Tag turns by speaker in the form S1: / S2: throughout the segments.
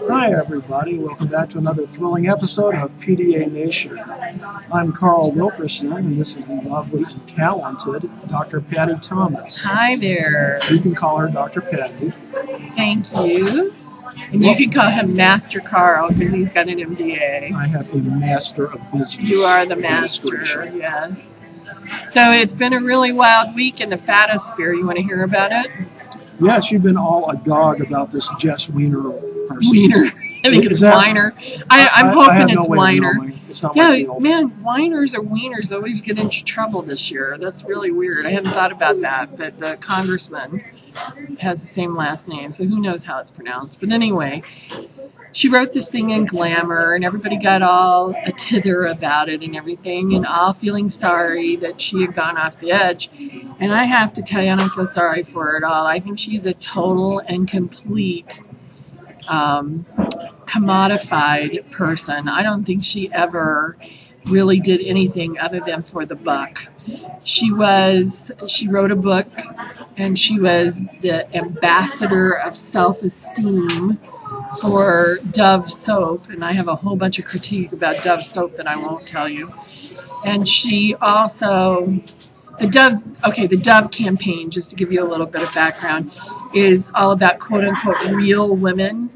S1: Hi everybody, welcome back to another thrilling episode of PDA Nation. I'm Carl Wilkerson, and this is the lovely and talented Dr. Patty Thomas.
S2: Hi there.
S1: You can call her Dr. Patty.
S2: Thank you. And you can call him Master Carl because he's got an MBA.
S1: I have a Master of Business.
S2: You are the master, yes. So it's been a really wild week in the fatosphere. You want to hear about it?
S1: Yes, you've been all agog about this Jess Weiner person.
S2: Weiner. I think it's Weiner. I'm hoping it's Weiner.
S1: It's not my field.
S2: Man, Weiners or Wieners always get into trouble this year. That's really weird. I hadn't thought about that, but the congressman has the same last name, so who knows how it's pronounced. But anyway, she wrote this thing in Glamour, and everybody got all a tither about it and everything, and all feeling sorry that she had gone off the edge. And I have to tell you, I don't feel sorry for her at all. I think she's a total and complete commodified person. I don't think she ever really did anything other than for the buck. She wrote a book, and she was the ambassador of self-esteem for Dove soap, and I have a whole bunch of critique about Dove soap that I won't tell you. And she also, the Dove campaign, just to give you a little bit of background, is all about quote-unquote real women.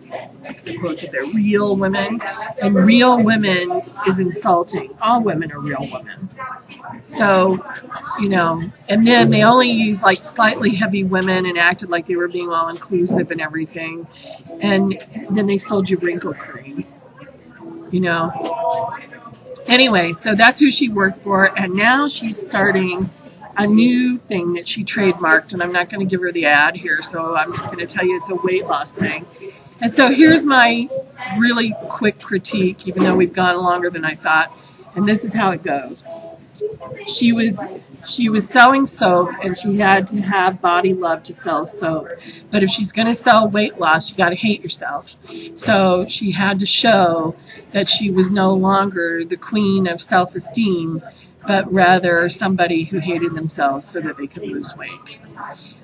S2: The quotes up there, real women. And real women is insulting. All women are real women. So, you know, and then they only used like slightly heavy women and acted like they were being all inclusive and everything. And then they sold you wrinkle cream, you know. Anyway, so that's who she worked for. And now she's starting a new thing that she trademarked. And I'm not going to give her the ad here, so I'm just going to tell you it's a weight loss thing. And so here's my really quick critique, even though we've gone longer than I thought. And this is how it goes. She was selling soap, and she had to have body love to sell soap. But if she's going to sell weight loss, you got to hate yourself. So she had to show that she was no longer the queen of self-esteem, but rather somebody who hated themselves so that they could lose weight.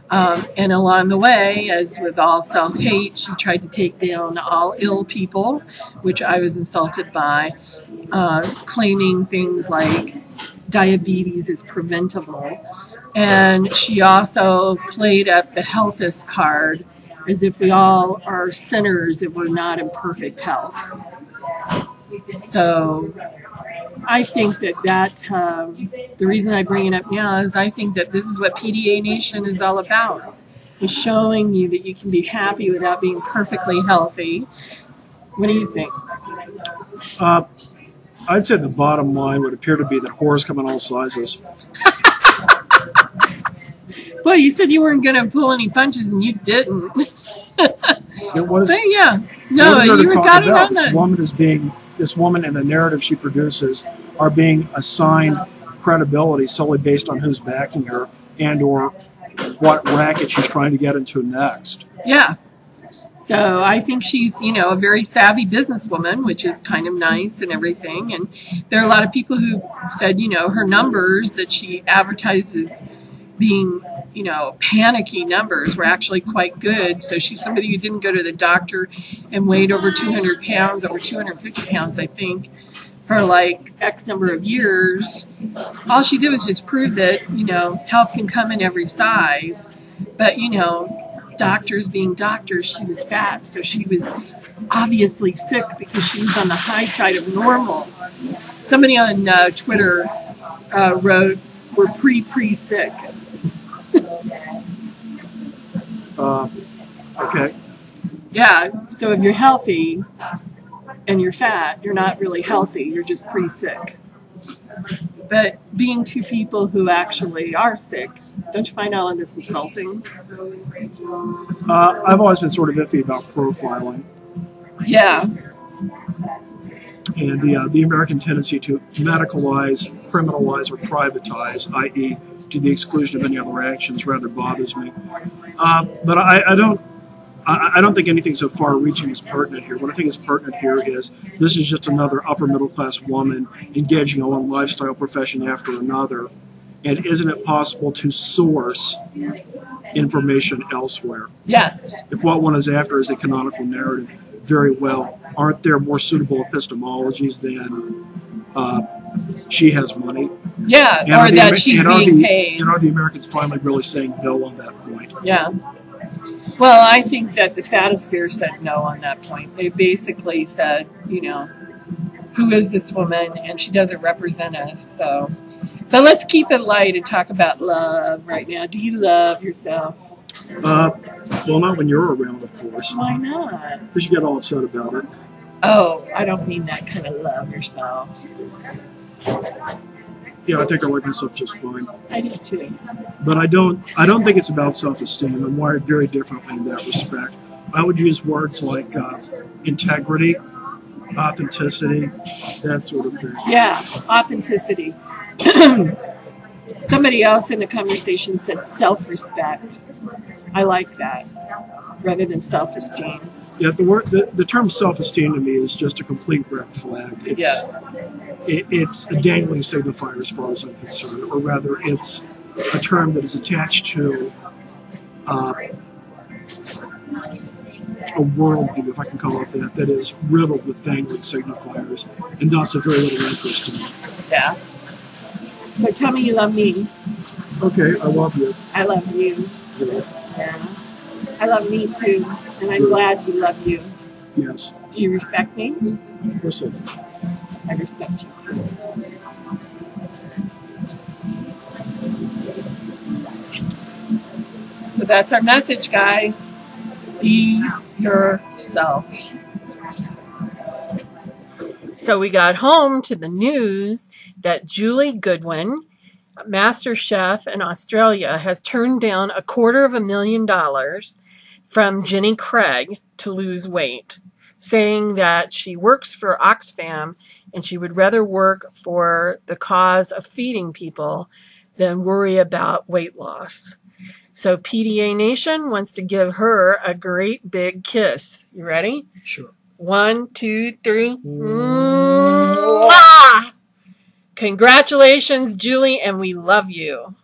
S2: And along the way, as with all self-hate, she tried to take down all ill people, which I was insulted by, claiming things like diabetes is preventable. And she also played up the healthist card as if we all are sinners if we're not in perfect health. So I think that the reason I bring it up now is I think that this is what PDA Nation is all about, is showing you that you can be happy without being perfectly healthy. What do you think?
S1: I'd say the bottom line would appear to be that whores come in all sizes.
S2: Well, you said you weren't going to pull any punches, and you didn't.
S1: What is,
S2: but yeah, no,
S1: what is there
S2: you
S1: to talk
S2: got it
S1: about?
S2: on that.
S1: This woman and the narrative she produces are being assigned credibility solely based on who's backing her and or what racket she's trying to get into next.
S2: Yeah. So I think she's, you know, a very savvy businesswoman, which is kind of nice and everything. And there are a lot of people who said, you know, her numbers that she advertised as being, you know, panicky numbers were actually quite good. So she's somebody who didn't go to the doctor and weighed over 200 pounds, over 250 pounds, I think, for like X number of years. All she did was just prove that, you know, health can come in every size. But, you know, doctors being doctors, she was fat. So she was obviously sick because she was on the high side of normal. Somebody on Twitter wrote, "We're pre-sick."
S1: Okay.
S2: Yeah, so if you're healthy and you're fat, you're not really healthy, you're just pre-sick. But being two people who actually are sick, don't you find all of this insulting?
S1: I've always been sort of iffy about profiling.
S2: Yeah.
S1: And the American tendency to medicalize, criminalize, or privatize, i.e., to the exclusion of any other actions, rather bothers me. But I don't think anything so far-reaching is pertinent here. What I think is pertinent here is this is just another upper-middle-class woman engaging in one lifestyle profession after another, And isn't it possible to source information elsewhere?
S2: Yes.
S1: If what one is after is a canonical narrative, very well. Aren't there more suitable epistemologies than she has money?
S2: Yeah, or that she's being paid.
S1: And are the Americans finally really saying no on that point?
S2: Yeah. Well, I think that the Fatosphere said no on that point. They basically said, you know, who is this woman? And she doesn't represent us. So, but let's keep it light and talk about love right now. Do you love yourself?
S1: Well, not when you're around, of course.
S2: Why not?
S1: Because you get all upset about it.
S2: Oh, I don't mean that kind of love yourself.
S1: Yeah, I think I like myself just fine.
S2: I do too.
S1: But I don't think it's about self-esteem. I'm wired very differently in that respect. I would use words like integrity, authenticity, that sort of thing.
S2: Yeah, authenticity. Somebody else in the conversation said self-respect. I like that, rather than self-esteem.
S1: Yeah, the term self-esteem to me is just a complete red flag. It's a dangling signifier as far as I'm concerned, or rather, it's a term that is attached to a worldview, if I can call it that is riddled with dangling signifiers, and thus of very little interest to me.
S2: Yeah. So tell me you love me.
S1: Okay, I love you.
S2: I love you. Yeah. I love me too, and I'm glad you love you.
S1: Yes.
S2: Do you respect me?
S1: Of course I do.
S2: I respect you too. So that's our message, guys. Be yourself. So we got home to the news that Julie Goodwin, Master Chef in Australia, has turned down $250,000 from Jenny Craig to lose weight, saying that she works for Oxfam and she would rather work for the cause of feeding people than worry about weight loss. So PDA Nation wants to give her a great big kiss. You ready?
S1: Sure.
S2: 1, 2, 3. Mwah! Congratulations, Julie, and we love you.